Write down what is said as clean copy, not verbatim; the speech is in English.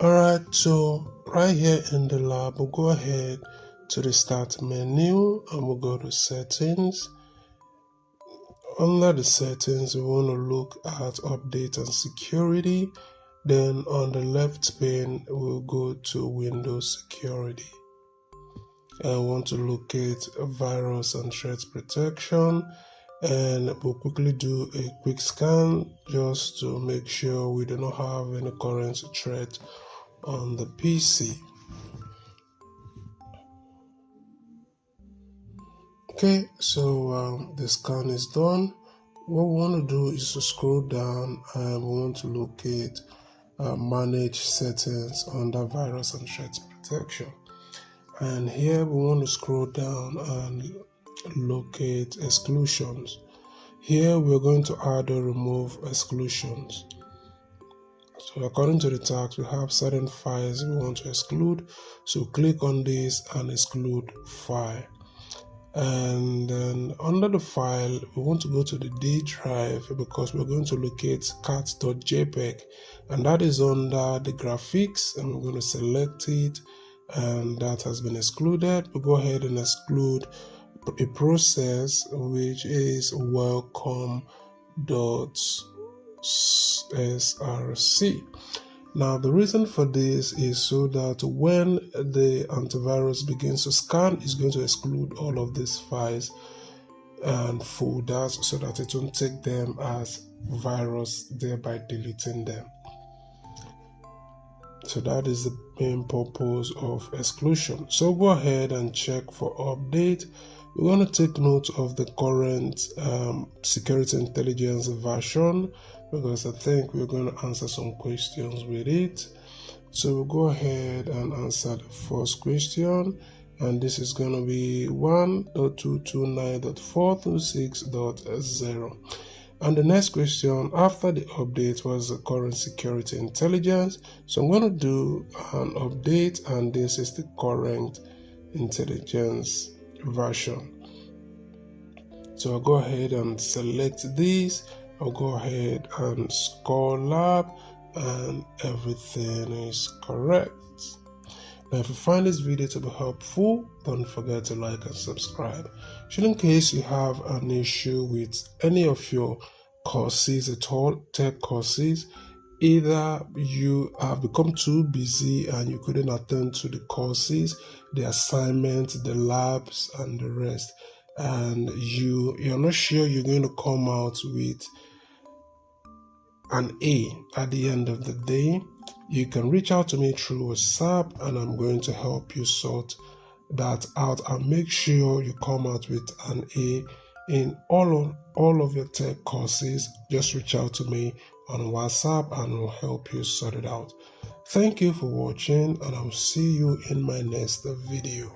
Alright, so right here in the lab, we'll go ahead to the start menu and we'll go to settings. Under the settings, we want to look at update and security. Then on the left pane, we'll go to Windows security. I want to locate virus and threat protection, and we'll quickly do a quick scan just to make sure we do not have any current threat on the PC. Okay, so the scan is done. What we want to do is to scroll down and we want to locate manage settings under virus and threat protection. And here we want to scroll down and locate exclusions. Here we're going to add or remove exclusions. So according to the tags, we have certain files we want to exclude. So click on this and exclude file. And then under the file, we want to go to the D drive because we're going to locate cat.jpg, and that is under the graphics, and we're going to select it, and that has been excluded. We'll go ahead and exclude a process which is welcome.src. Now the reason for this is so that when the antivirus begins to scan, it's going to exclude all of these files and folders so that it won't take them as virus, thereby deleting them. So that is the main purpose of exclusion. So go ahead and check for update. We're going to take note of the current security intelligence version, because I think we're going to answer some questions with it. So we'll go ahead and answer the first question, and this is going to be 1.229.426.0. And the next question after the update was the current security intelligence. So I'm going to do an update, and this is the current intelligence version. So I'll go ahead and select this. I'll go ahead and score lab, and everything is correct. Now, if you find this video to be helpful, don't forget to like and subscribe. Should in case you have an issue with any of your courses at all, tech courses, either you have become too busy and you couldn't attend to the courses, the assignments, the labs, and the rest, and you're not sure you're going to come out with an A at the end of the day, you can reach out to me through WhatsApp, and I'm going to help you sort that out and make sure you come out with an A in all of your tech courses. Just reach out to me on WhatsApp and I'll help you sort it out. Thank you for watching, and I'll see you in my next video.